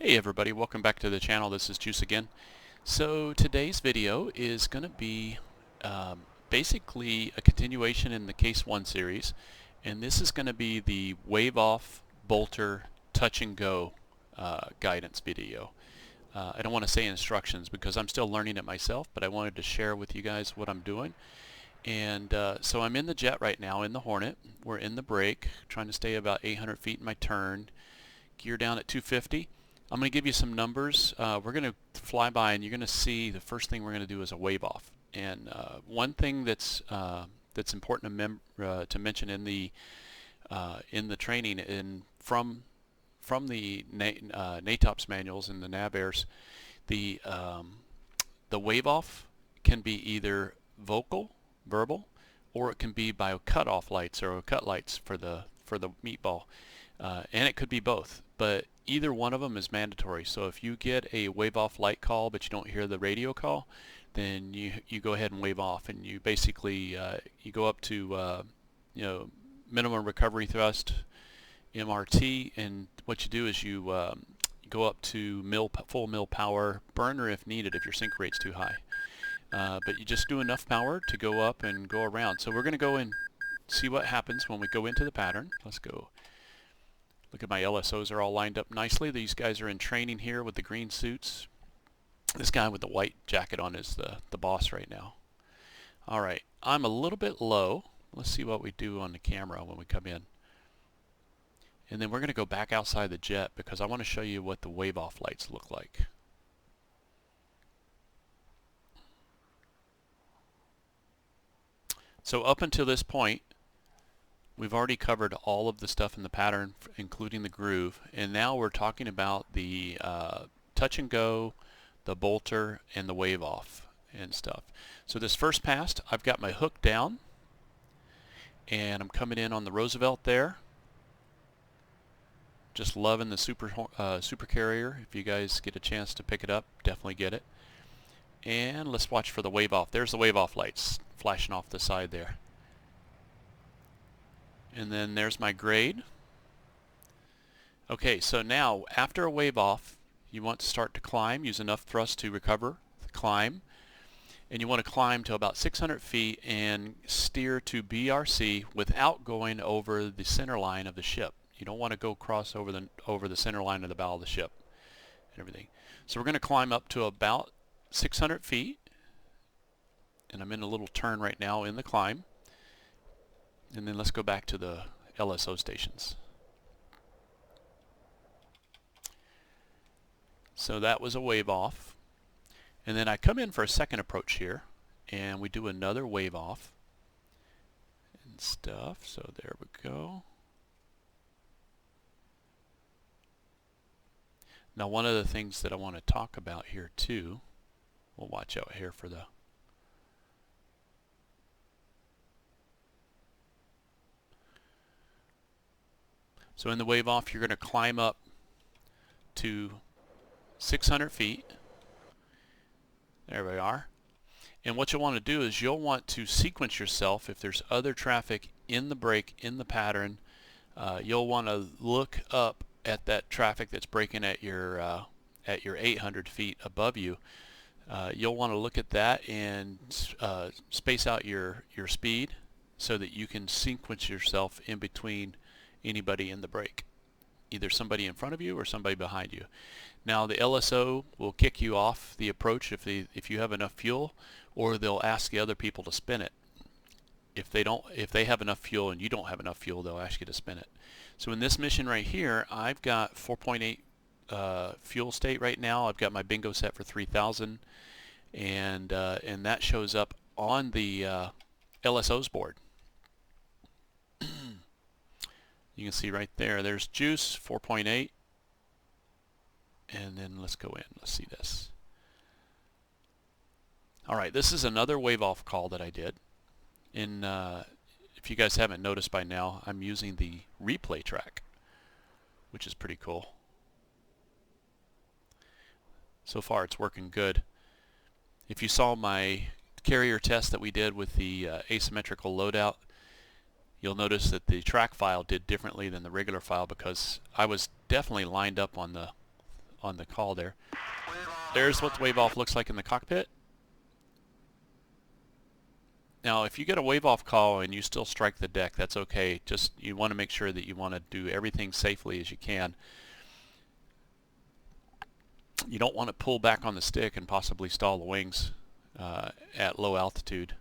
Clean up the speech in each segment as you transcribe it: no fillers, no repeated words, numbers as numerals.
Hey everybody, welcome back to the channel. This is Juice again. So today's video is going to be basically a continuation in the Case 1 series, and this is going to be the Waveoff Bolter Touch and Go guidance video. I don't want to say instructions because I'm still learning it myself, but I wanted to share with you guys what I'm doing. And so I'm in the jet right now, in the Hornet. We're in the break, trying to stay about 800 feet in my turn. Gear down at 250. I'm going to give you some numbers. We're going to fly by, and you're going to see the first thing we're going to do is a wave off. And one thing that's important to mention in the training and from the NATOPS manuals and the NavAirs, the wave off can be either verbal, or it can be by cutoff lights or cut lights for the meatball, and it could be both. But either one of them is mandatory. So if you get a wave off light call but you don't hear the radio call, then you go ahead and wave off, and you basically you go up to minimum recovery thrust, MRT, and what you do is you go up to full mil power burner if needed if your sync rate's too high. But you just do enough power to go up and go around. So we're going to go and see what happens when we go into the pattern. Let's go. Look at my LSOs are all lined up nicely. These guys are in training here with the green suits. This guy with the white jacket on is the boss right now. Alright, I'm a little bit low. Let's see what we do on the camera when we come in. And then we're going to go back outside the jet because I want to show you what the wave off lights look like. So up until this point, we've already covered all of the stuff in the pattern, including the groove, and now we're talking about the touch and go, the bolter, and the wave off and stuff. So this first pass, I've got my hook down, and I'm coming in on the Roosevelt there. Just loving the super carrier. If you guys get a chance to pick it up, definitely get it. And let's watch for the wave off. There's the wave off lights flashing off the side there. And then there's my grade. Okay, so now after a wave off, you want to start to climb, use enough thrust to recover, climb, and you want to climb to about 600 feet and steer to BRC without going over the center line of the ship. You don't want to go cross over the center line of the bow of the ship and everything. So we're going to climb up to about 600 feet, and I'm in a little turn right now in the climb. And then let's go back to the LSO stations. So that was a wave off. And then I come in for a second approach here, and we do another wave off and stuff. So there we go. Now one of the things that I want to talk about here too, we'll watch out here for the So in the wave off, you're going to climb up to 600 feet. There we are. And what you'll want to do is you'll want to sequence yourself. If there's other traffic in the break, in the pattern, you'll want to look up at that traffic that's breaking at your 800 feet above you. You'll want to look at that and space out your speed so that you can sequence yourself in between anybody in the break, either somebody in front of you or somebody behind you. Now the LSO will kick you off the approach if you have enough fuel, or they'll ask the other people to spin it. If they have enough fuel and you don't have enough fuel, they'll ask you to spin it. So in this mission right here, I've got 4.8 fuel state right now. I've got my bingo set for 3,000, and that shows up on the LSO's board. You can see right there, there's juice, 4.8. And then let's go in, let's see this. Alright, this is another wave off call that I did. If you guys haven't noticed by now, I'm using the replay track, which is pretty cool. So far it's working good. If you saw my carrier test that we did with the asymmetrical loadout, you'll notice that the track file did differently than the regular file because I was definitely lined up on the on the call there. There's what the Waveoff looks like in the cockpit. Now if you get a Waveoff call and you still strike the deck, that's okay. Just you want to make sure that you want to do everything safely as you can. You don't want to pull back on the stick and possibly stall the wings at low altitude.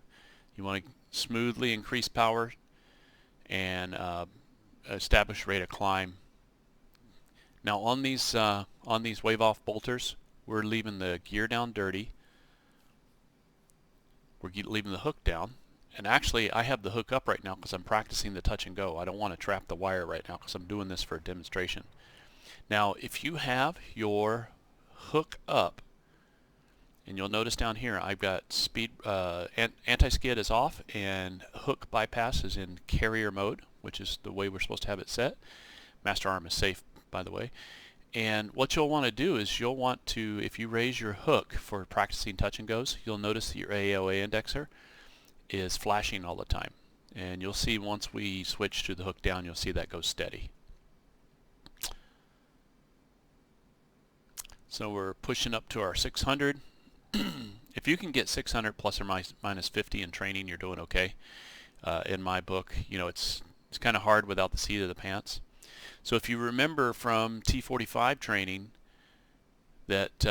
You want to smoothly increase power and establish rate of climb. Now on these Waveoff bolters, we're leaving the gear down dirty. We're leaving the hook down. And actually I have the hook up right now because I'm practicing the touch and go. I don't want to trap the wire right now because I'm doing this for a demonstration. Now if you have your hook up, and you'll notice down here I've got speed anti-skid is off and hook bypass is in carrier mode, which is the way we're supposed to have it set. Master arm is safe, by the way. And what you'll want to do is you'll want to, if you raise your hook for practicing touch and goes, you'll notice that your AOA indexer is flashing all the time. And you'll see once we switch to the hook down, you'll see that goes steady. So we're pushing up to our 600. If you can get 600 plus or minus 50 in training, you're doing okay. In my book, you know, it's kind of hard without the seat of the pants. So if you remember from T45 training that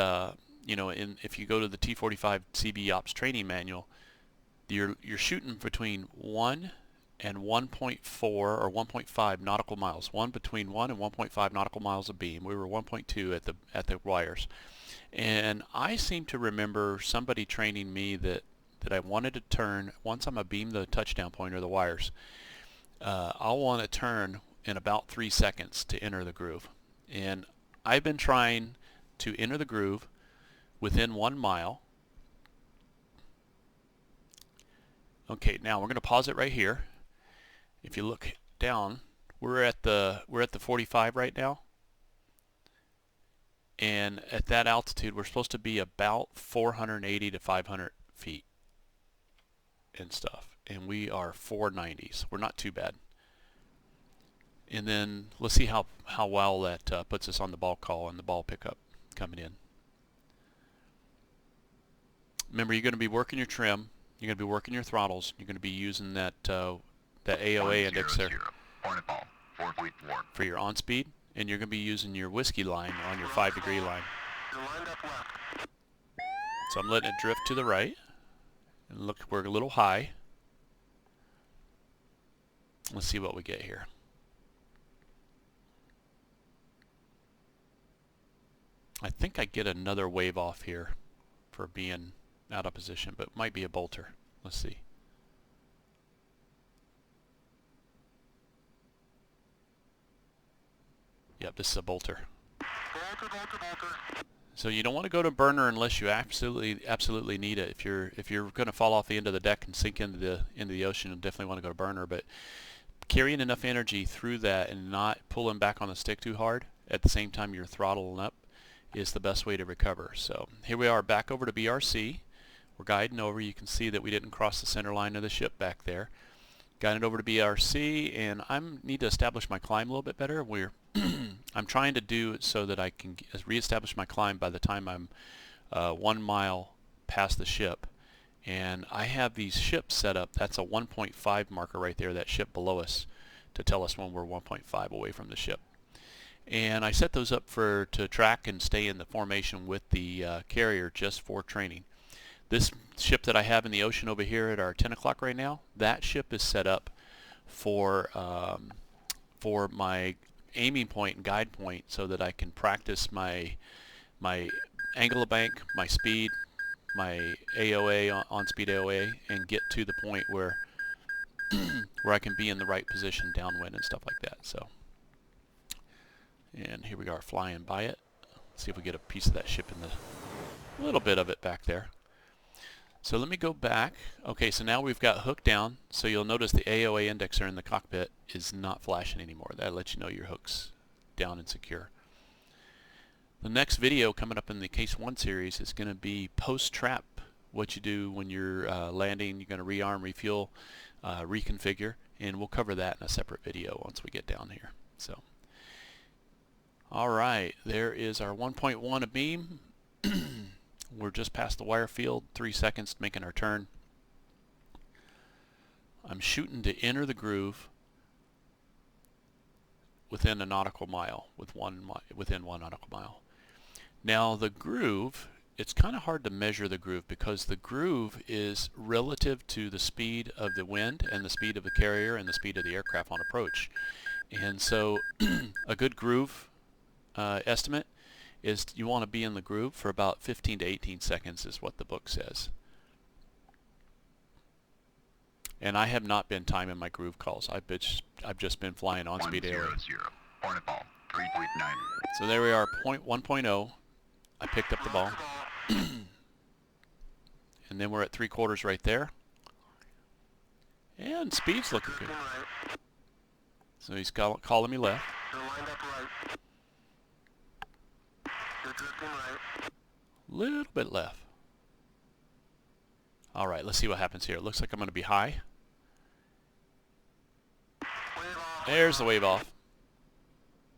you know, if you go to the T45 CB Ops training manual, you're shooting between 1 and 1.4 or 1.5 nautical miles. Between 1 and 1.5 nautical miles of beam. We were 1.2 at the wires. And I seem to remember somebody training me that I wanted to turn, once I'm beam the touchdown point or the wires, I'll want to turn in about 3 seconds to enter the groove. And I've been trying to enter the groove within 1 mile. Okay, now we're going to pause it right here. If you look down, we're at the 45 right now. And at that altitude we're supposed to be about 480 to 500 feet and stuff, and we are 490s. We're not too bad. And then let's see how well that puts us on the ball call and the ball pickup coming in. Remember, you're going to be working your trim, you're going to be working your throttles, you're going to be using that AOA index there for your on speed. And you're going to be using your whiskey line on your 5-degree line. So I'm letting it drift to the right. And look, we're a little high. Let's see what we get here. I think I get another wave off here for being out of position, but it might be a bolter. Let's see. Yep, this is a bolter. So you don't want to go to burner unless you absolutely need it. If you're going to fall off the end of the deck and sink into the ocean, you definitely want to go to burner. But carrying enough energy through that and not pulling back on the stick too hard at the same time you're throttling up is the best way to recover. So here we are back over to BRC. We're guiding over. You can see that we didn't cross the center line of the ship back there. Guided over to BRC, and I need to establish my climb a little bit better. I'm trying to do it so that I can reestablish my climb by the time I'm 1 mile past the ship. And I have these ships set up. That's a 1.5 marker right there, that ship below us, to tell us when we're 1.5 away from the ship. And I set those up to track and stay in the formation with the carrier just for training. This ship that I have in the ocean over here at our 10 o'clock right now, that ship is set up for my aiming point and guide point so that I can practice my angle of bank, my speed, my AOA, on-speed AOA, and get to the point where I can be in the right position downwind and stuff like that. So, and here we are flying by it. Let's see if we get a piece of that ship in the, a little bit of it back there. So let me go back. Okay, so now we've got hook down. So you'll notice the AOA indexer in the cockpit is not flashing anymore. That lets you know your hook's down and secure. The next video coming up in the Case 1 series is going to be post-trap, what you do when you're landing. You're going to rearm, refuel, reconfigure, and we'll cover that in a separate video once we get down here. So Alright, there is our 1.1 abeam. We're just past the wire field, 3 seconds making our turn. I'm shooting to enter the groove within a nautical mile, within 1 nautical mile. Now the groove, it's kind of hard to measure the groove because the groove is relative to the speed of the wind and the speed of the carrier and the speed of the aircraft on approach. And so a good groove estimate is you want to be in the groove for about 15 to 18 seconds is what the book says. And I have not been timing my groove calls. I've just been flying on speed air. So there we are, 1.0. I picked up the ball. And then we're at 3/4 right there. And speed's looking good. So he's calling me left. Little bit left. Alright, let's see what happens here. It looks like I'm going to be high. There's the wave off.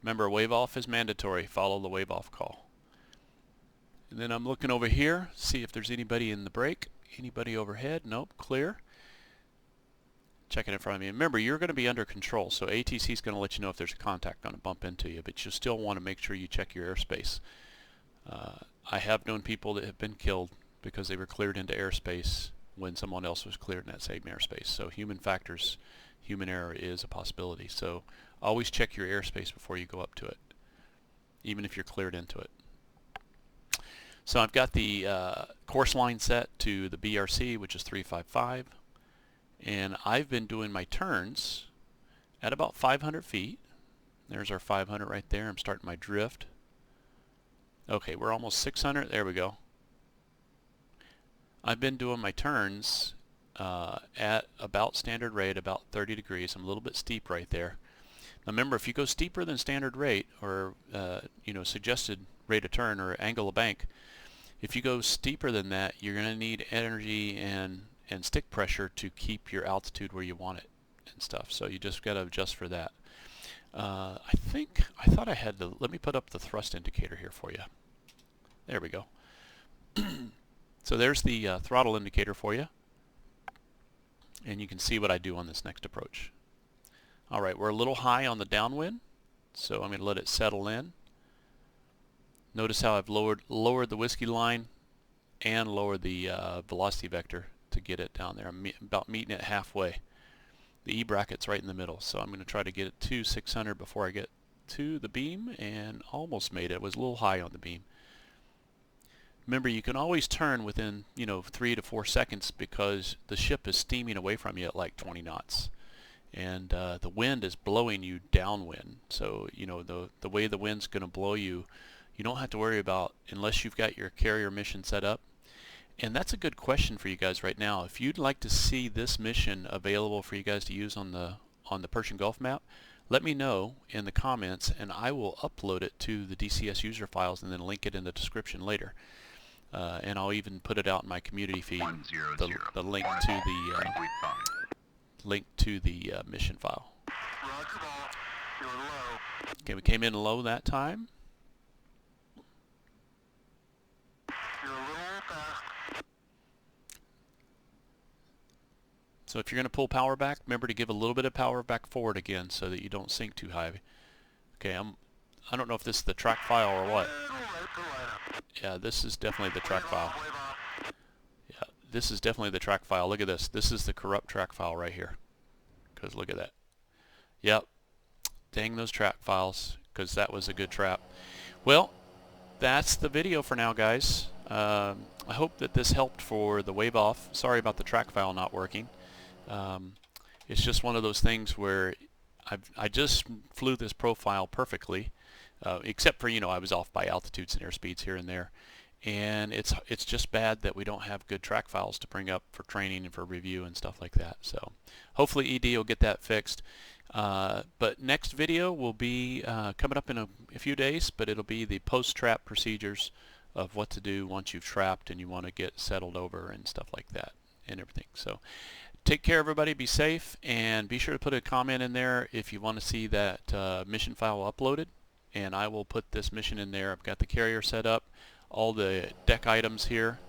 Remember, wave off is mandatory. Follow the wave off call. And then I'm looking over here, see if there's anybody in the break. Anybody overhead? Nope, clear. Checking in front of me. Remember, you're going to be under control, so ATC is going to let you know if there's a contact going to bump into you, but you still want to make sure you check your airspace. I have known people that have been killed because they were cleared into airspace when someone else was cleared in that same airspace. So human factors, human error is a possibility. So always check your airspace before you go up to it, even if you're cleared into it. So I've got the course line set to the BRC, which is 355, and I've been doing my turns at about 500 feet. There's our 500 right there. I'm starting my drift. Okay, we're almost 600. There we go. I've been doing my turns at about standard rate, about 30 degrees. I'm a little bit steep right there. Now remember, if you go steeper than standard rate, or suggested rate of turn or angle of bank, if you go steeper than that, you're going to need energy and stick pressure to keep your altitude where you want it and stuff. So you just got to adjust for that. I thought I had to, let me put up the thrust indicator here for you. There we go. So there's the throttle indicator for you, and you can see what I do on this next approach. Alright, we're a little high on the downwind, so I'm going to let it settle in. Notice how I've lowered the whiskey line and lowered the velocity vector to get it down there. I'm about meeting it halfway. The E bracket's right in the middle, so I'm going to try to get it to 600 before I get to the beam, and almost made it. It was a little high on the beam. Remember, you can always turn within 3 to 4 seconds because the ship is steaming away from you at like 20 knots. And the wind is blowing you downwind. So the way the wind's going to blow you, you don't have to worry about unless you've got your carrier mission set up. And that's a good question for you guys right now. If you'd like to see this mission available for you guys to use on the Persian Gulf map, let me know in the comments, and I will upload it to the DCS User Files and then link it in the description later. And I'll even put it out in my community feed, the link to the mission file. Okay, we came in low that time. So if you're going to pull power back, remember to give a little bit of power back forward again so that you don't sink too high. Okay, I don't know if this is the track file or what. Yeah, this is definitely the track file. Yeah, this is definitely the track file. Look at this. This is the corrupt track file right here. Because look at that. Yep. Dang those track files, because that was a good trap. Well, that's the video for now, guys. I hope that this helped for the wave off. Sorry about the track file not working. It's just one of those things where I just flew this profile perfectly, except for I was off by altitudes and airspeeds here and there, and it's just bad that we don't have good track files to bring up for training and for review and stuff like that. So hopefully ED will get that fixed. But next video will be coming up in a few days, but it'll be the post-trap procedures of what to do once you've trapped and you want to get settled over and stuff like that and everything. So take care, everybody. Be safe, and be sure to put a comment in there if you want to see that mission file uploaded, and I will put this mission in there. I've got the carrier set up, all the deck items here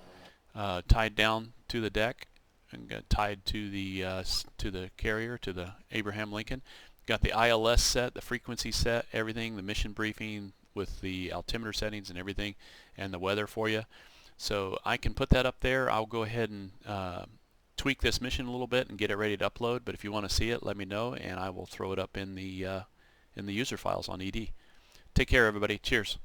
tied down to the deck and tied to the carrier, to the Abraham Lincoln. Got the ILS set, the frequency set, everything, the mission briefing with the altimeter settings and everything, and the weather for you. So I can put that up there. I'll go ahead and tweak this mission a little bit and get it ready to upload. But if you want to see it, let me know, and I will throw it up in the user files on ED. Take care, everybody. Cheers.